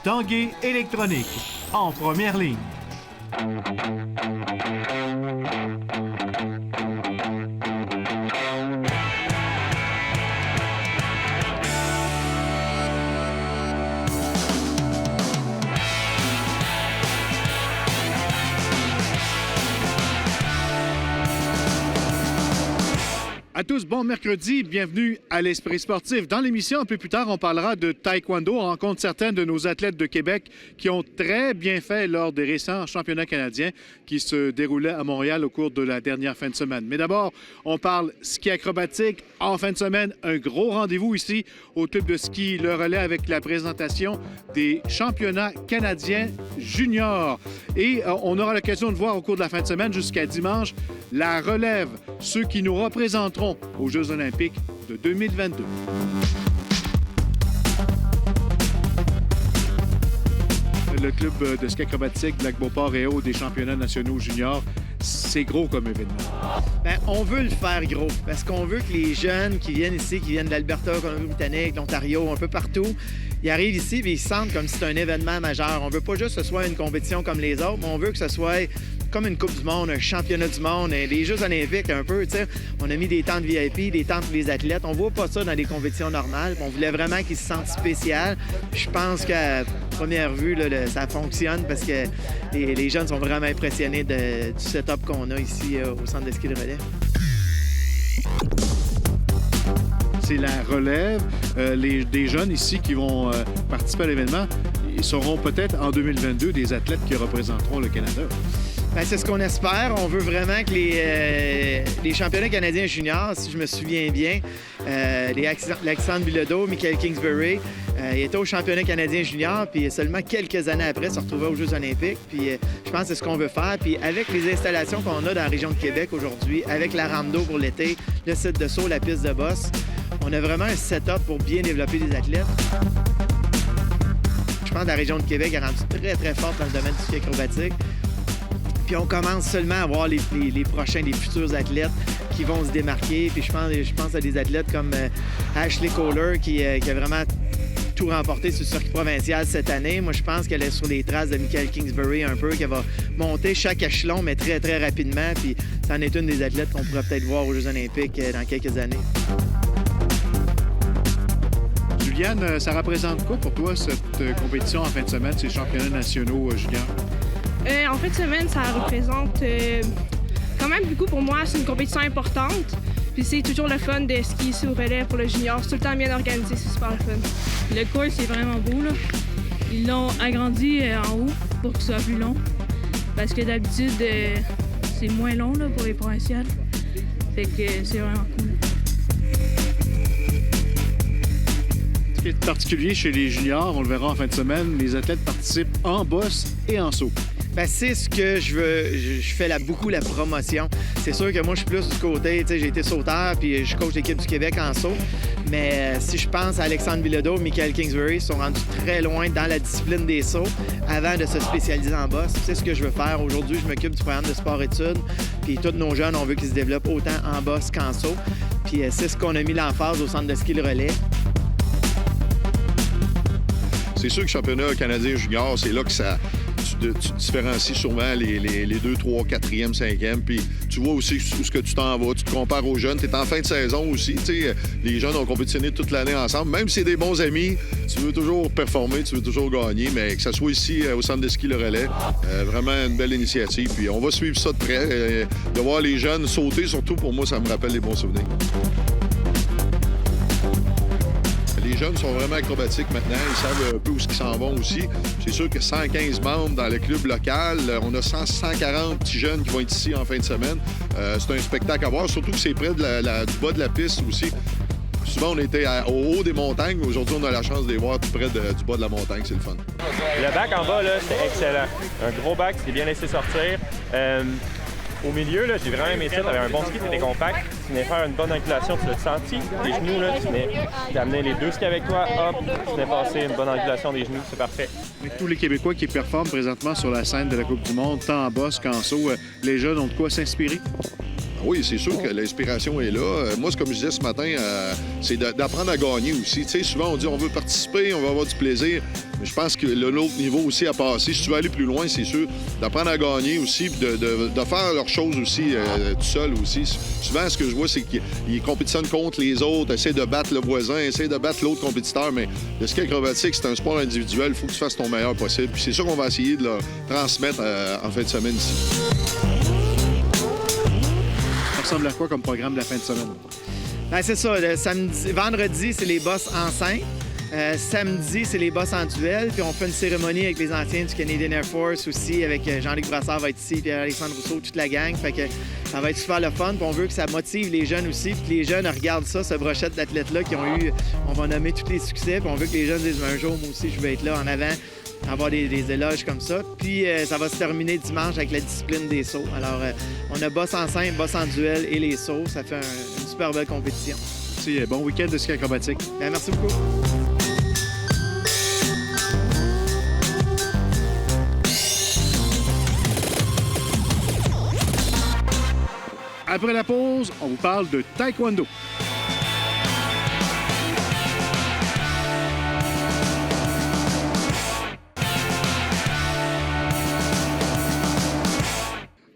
Tanguay Électronique, en première ligne. À tous, bon mercredi, bienvenue à l'Esprit sportif. Dans l'émission, un peu plus tard, on parlera de taekwondo. On rencontre certains de nos athlètes de Québec qui ont très bien fait lors des récents championnats canadiens qui se déroulaient à Montréal au cours de la dernière fin de semaine. Mais d'abord, on parle ski acrobatique. En fin de semaine, un gros rendez-vous ici au club de ski Le Relais avec la présentation des championnats canadiens juniors. Et on aura l'occasion de voir au cours de la fin de semaine jusqu'à dimanche la relève, ceux qui nous représenteront aux Jeux olympiques de 2022. Le club de ski acrobatique Lac-Beauport et Haut des championnats nationaux juniors, c'est gros comme événement. Bien, on veut le faire gros parce qu'on veut que les jeunes qui viennent ici, qui viennent de l'Alberta, Colombie-Britannique, l'Ontario, un peu partout, ils arrivent ici et ils se sentent comme si c'était un événement majeur. On veut pas juste que ce soit une compétition comme les autres, mais on veut que ce soit comme une Coupe du monde, un championnat du monde, les Jeux olympiques un peu, tu sais. On a mis des tentes VIP, des tentes pour les athlètes. On voit pas ça dans des compétitions normales. On voulait vraiment qu'ils se sentent spécial. Je pense qu'à première vue, là, ça fonctionne parce que les jeunes sont vraiment impressionnés du setup qu'on a ici au centre de ski de Relais. C'est la relève. Des jeunes ici qui vont participer à l'événement, ils seront peut-être en 2022 des athlètes qui représenteront le Canada. Bien, c'est ce qu'on espère. On veut vraiment que les championnats canadiens juniors, si je me souviens bien, Alexandre Bilodeau, Michael Kingsbury, il était au championnat canadien junior, puis seulement quelques années après, se retrouvait aux Jeux olympiques. Puis je pense que c'est ce qu'on veut faire. Puis avec les installations qu'on a dans la région de Québec aujourd'hui, avec la rampe d'eau pour l'été, le site de saut, la piste de bosse, on a vraiment un setup pour bien développer les athlètes. Je pense que la région de Québec est rendue très, très forte dans le domaine du ski acrobatique. Puis on commence seulement à voir les prochains, les futurs athlètes qui vont se démarquer. Puis je pense à des athlètes comme Ashley Kohler qui a vraiment tout remporté sur le circuit provincial cette année. Moi, je pense qu'elle est sur les traces de Michael Kingsbury un peu, qu'elle va monter chaque échelon, mais très, très rapidement. Puis ça en est une des athlètes qu'on pourrait peut-être voir aux Jeux olympiques dans quelques années. Juliane, ça représente quoi pour toi, cette compétition en fin de semaine, ces championnats nationaux juniors? En fin de semaine, ça représente quand même beaucoup pour moi. C'est une compétition importante. Puis c'est toujours le fun de skier sur relais pour le junior. C'est tout le temps bien organisé, c'est super le fun. Le cours, c'est vraiment beau, là. Ils l'ont agrandi en haut pour que ce soit plus long. Parce que d'habitude, c'est moins long là, pour les provinciales. Fait que c'est vraiment cool. Ce qui est particulier chez les juniors, on le verra en fin de semaine, les athlètes participent en bosse et en saut. Bien, c'est ce que je veux. Je fais beaucoup la promotion. C'est sûr que moi, je suis plus du côté, tu sais, j'ai été sauteur, puis je coach l'équipe du Québec en saut. Mais si je pense à Alexandre Bilodeau, Michael Kingsbury, ils sont rendus très loin dans la discipline des sauts avant de se spécialiser en bosse. C'est ce que je veux faire. Aujourd'hui, je m'occupe du programme de sport-études. Puis tous nos jeunes, on veut qu'ils se développent autant en bosse qu'en saut. Puis c'est ce qu'on a mis l'emphase au centre de ski Le Relais. C'est sûr que le championnat canadien junior, c'est là que tu différencies souvent les 2, 3, 4e, 5e. Puis tu vois aussi où ce que tu t'en vas. Tu te compares aux jeunes. Tu es en fin de saison aussi. T'sais, les jeunes ont compétitionné toute l'année ensemble. Même si c'est des bons amis, tu veux toujours performer, tu veux toujours gagner. Mais que ce soit ici au centre de ski Le Relais, vraiment une belle initiative. Puis on va suivre ça de près. De voir les jeunes sauter, surtout pour moi, ça me rappelle des bons souvenirs. Les jeunes sont vraiment acrobatiques maintenant. Ils savent un peu où ils s'en vont aussi. C'est sûr que 115 membres dans le club local. On a 140 petits jeunes qui vont être ici en fin de semaine. C'est un spectacle à voir, surtout que c'est près de du bas de la piste aussi. Souvent, on était au haut des montagnes. Aujourd'hui, on a la chance de les voir tout près du bas de la montagne. C'est le fun. Le bac en bas, là, c'était excellent. Un gros bac, c'est bien laissé sortir. Au milieu, là, j'ai vraiment aimé ça. Tu avais un bon ski, tu étais compact. Tu venais faire une bonne angulation, tu l'as senti. Tes genoux, là, tu amenais les deux skis avec toi. Hop, tu venais passer une bonne angulation des genoux. C'est parfait. Avec tous les Québécois qui performent présentement sur la scène de la Coupe du monde, tant en bosse qu'en saut, les jeunes ont de quoi s'inspirer? Oui, c'est sûr que l'inspiration est là. Moi, c'est comme je disais ce matin, c'est d'apprendre à gagner aussi. Tu sais, souvent, on dit on veut participer, on veut avoir du plaisir. Mais je pense que l'autre niveau aussi à passer, si tu veux aller plus loin, c'est sûr, d'apprendre à gagner aussi, puis de faire leurs choses aussi tout seul aussi. Souvent, ce que je vois, c'est qu'ils compétitionnent contre les autres, essaient de battre le voisin, essaient de battre l'autre compétiteur. Mais le ski acrobatique, c'est un sport individuel. Il faut que tu fasses ton meilleur possible. Puis c'est ça qu'on va essayer de leur transmettre en fin de semaine ici. Ça ressemble à quoi comme programme de la fin de semaine? Ben, c'est ça. Vendredi, c'est les bosses enceintes. Samedi, c'est les bosses en duel. Puis on fait une cérémonie avec les anciens du Canadian Air Force aussi, avec Jean-Luc Brassard va être ici, puis Alexandre Rousseau, toute la gang. Fait que ça va être super le fun. Puis on veut que ça motive les jeunes aussi. Puis que les jeunes regardent ça, ce brochette d'athlètes-là qui ont eu, on va nommer tous les succès. Puis on veut que les jeunes disent un jour, moi aussi, je vais être là en avant, avoir des éloges comme ça. Puis ça va se terminer dimanche avec la discipline des sauts. Alors, on a boss en simple, boss en duel et les sauts. Ça fait une super belle compétition. Merci. Bon week-end de ski acrobatique. Bien, merci beaucoup. Après la pause, on vous parle de taekwondo.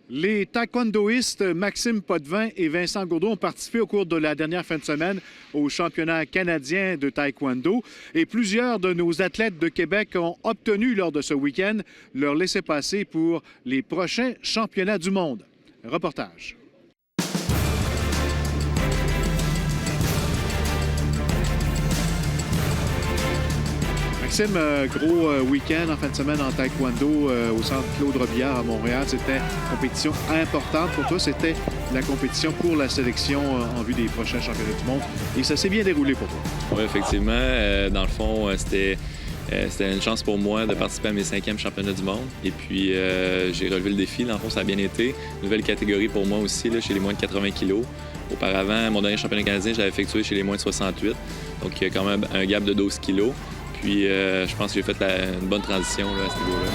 Les taekwondoïstes Maxime Potvin et Vincent Gourdeau ont participé au cours de la dernière fin de semaine au championnat canadien de taekwondo. Et plusieurs de nos athlètes de Québec ont obtenu lors de ce week-end leur laissez-passer pour les prochains championnats du monde. Reportage. Maxime, gros week-end en fin de semaine en taekwondo au centre Claude Robillard à Montréal. C'était une compétition importante pour toi. C'était la compétition pour la sélection en vue des prochains championnats du monde. Et ça s'est bien déroulé pour toi. Oui, effectivement. Dans le fond, c'était une chance pour moi de participer à mes 5e championnats du monde. Et puis, j'ai relevé le défi. Dans le fond, ça a bien été. Nouvelle catégorie pour moi aussi, là, chez les moins de 80 kilos. Auparavant, mon dernier championnat canadien, je l'avais effectué chez les moins de 68. Donc, il y a quand même un gap de 12 kilos. Puis, je pense que j'ai fait une bonne transition là, à ce niveau-là.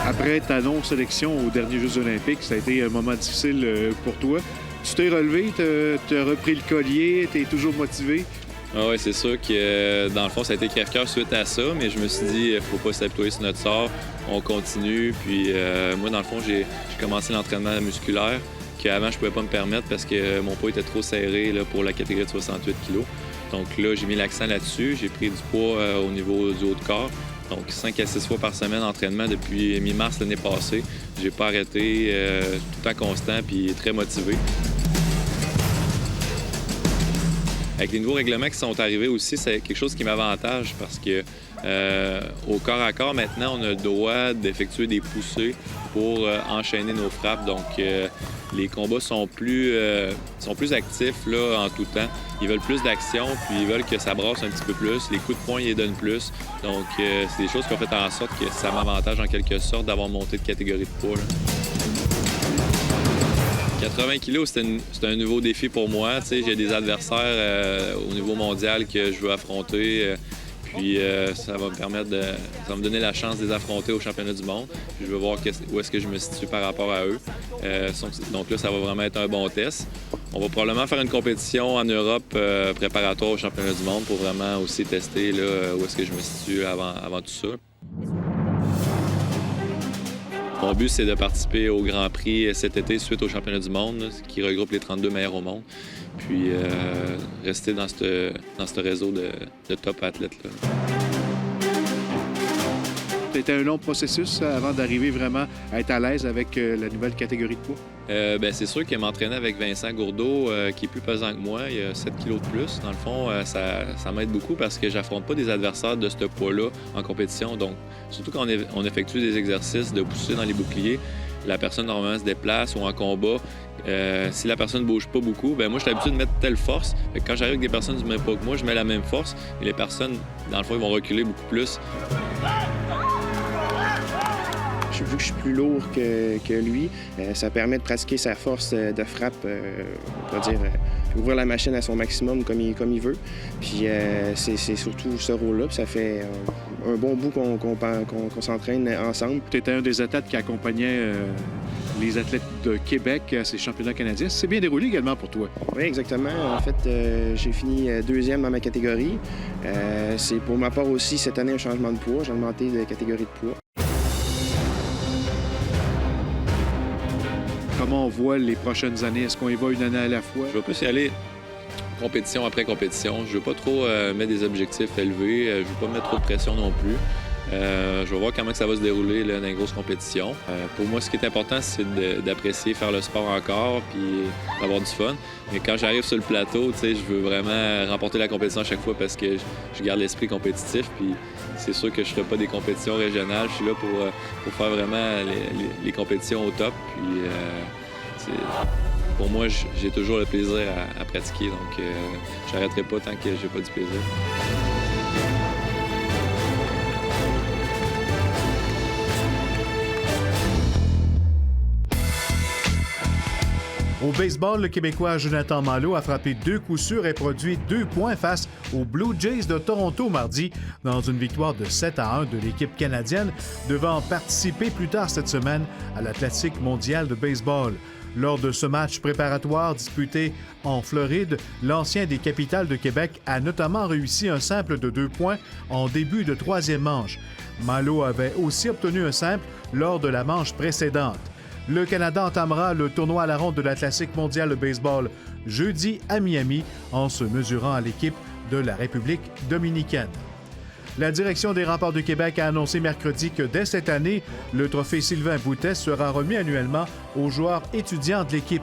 Après ta non-sélection aux derniers Jeux olympiques, ça a été un moment difficile pour toi. Tu t'es relevé, tu as repris le collier, tu es toujours motivé? Ah oui, c'est sûr que dans le fond, ça a été crève-cœur suite à ça, mais je me suis dit, il ne faut pas s'apitoyer sur notre sort, on continue. Puis moi, dans le fond, j'ai commencé l'entraînement musculaire qu'avant, je ne pouvais pas me permettre parce que mon poids était trop serré là, pour la catégorie de 68 kg. Donc là, j'ai mis l'accent là-dessus. J'ai pris du poids au niveau du haut de corps. Donc 5 à 6 fois par semaine d'entraînement depuis mi-mars l'année passée. J'ai pas arrêté, tout le temps constant puis très motivé. Avec les nouveaux règlements qui sont arrivés aussi, c'est quelque chose qui m'avantage parce que au corps à corps, maintenant, on a le droit d'effectuer des poussées pour enchaîner nos frappes. Donc, les combats sont plus actifs là, en tout temps. Ils veulent plus d'action, puis ils veulent que ça brasse un petit peu plus. Les coups de poing, ils les donnent plus. Donc, c'est des choses qui ont fait en sorte que ça m'avantage en quelque sorte d'avoir monté de catégorie de poids. Là. 80 kilos, c'est un nouveau défi pour moi. J'ai des adversaires au niveau mondial que je veux affronter. Puis ça va me donner la chance de les affronter au championnat du monde. Puis je veux voir où est-ce que je me situe par rapport à eux. Donc là, ça va vraiment être un bon test. On va probablement faire une compétition en Europe préparatoire au championnat du monde pour vraiment aussi tester là, où est-ce que je me situe avant tout ça. Mon but, c'est de participer au Grand Prix cet été suite au championnat du monde, là, qui regroupe les 32 meilleurs au monde. Puis rester dans ce réseau de top athlètes. C'était un long processus avant d'arriver vraiment à être à l'aise avec la nouvelle catégorie de poids? C'est sûr que m'entraîner avec Vincent Gourdeau, qui est plus pesant que moi, il a 7 kilos de plus. Dans le fond, ça m'aide beaucoup parce que j'affronte pas des adversaires de ce poids-là en compétition. Donc, surtout quand on effectue des exercices de pousser dans les boucliers, la personne normalement se déplace ou en combat. Si la personne ne bouge pas beaucoup, moi, je suis habitué de mettre telle force. Fait que quand j'arrive avec des personnes du même poids que moi, je mets la même force. Et les personnes, dans le fond, ils vont reculer beaucoup plus. Vu que je suis plus lourd que lui, ça permet de pratiquer sa force de frappe, on va dire, ouvrir la machine à son maximum comme il veut. Puis c'est surtout ce rôle-là. Puis ça fait un bon bout qu'on s'entraîne ensemble. Tu étais un des athlètes qui accompagnait les athlètes de Québec à ces championnats canadiens. C'est bien déroulé également pour toi. Oui, exactement. En fait, j'ai fini 2e dans ma catégorie. C'est pour ma part aussi cette année un changement de poids. J'ai augmenté de catégorie de poids. Comment on voit les prochaines années? Est-ce qu'on y va une année à la fois? Je vais plus y aller compétition après compétition. Je ne veux pas trop mettre des objectifs élevés. Je ne veux pas mettre trop de pression non plus. Je vais voir comment ça va se dérouler là, dans les grosses compétitions. Pour moi, ce qui est important, c'est d'apprécier faire le sport encore puis d'avoir du fun. Mais quand j'arrive sur le plateau, je veux vraiment remporter la compétition à chaque fois parce que je garde l'esprit compétitif. Puis c'est sûr que je ne ferai pas des compétitions régionales. Je suis là pour faire vraiment les compétitions au top. Puis pour moi, j'ai toujours le plaisir à pratiquer. Donc je n'arrêterai pas tant que j'ai pas du plaisir. Au baseball, le Québécois Jonathan Malo a frappé 2 coups sûrs et produit 2 points face aux Blue Jays de Toronto mardi dans une victoire de 7-1 de l'équipe canadienne devant participer plus tard cette semaine à la Classique mondiale de baseball. Lors de ce match préparatoire disputé en Floride, l'ancien des Capitals de Québec a notamment réussi un simple de 2 points en début de 3e manche. Malo avait aussi obtenu un simple lors de la manche précédente. Le Canada entamera le tournoi à la ronde de la Classique mondiale de baseball jeudi à Miami en se mesurant à l'équipe de la République dominicaine. La direction des Remparts de Québec a annoncé mercredi que dès cette année, le trophée Sylvain Boutet sera remis annuellement aux joueurs étudiants de l'équipe.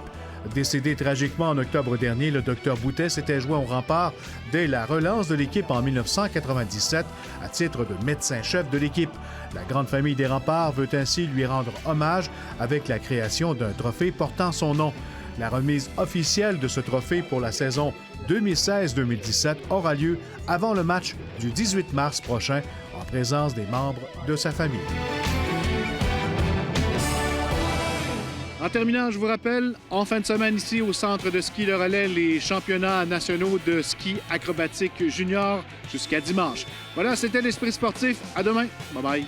Décédé tragiquement en octobre dernier, le Dr Boutet s'était joint aux Remparts dès la relance de l'équipe en 1997 à titre de médecin-chef de l'équipe. La grande famille des Remparts veut ainsi lui rendre hommage avec la création d'un trophée portant son nom. La remise officielle de ce trophée pour la saison 2016-2017 aura lieu avant le match du 18 mars prochain en présence des membres de sa famille. En terminant, je vous rappelle, en fin de semaine ici au centre de ski Le Relais, les championnats nationaux de ski acrobatique junior jusqu'à dimanche. Voilà, c'était l'Esprit sportif. À demain. Bye bye.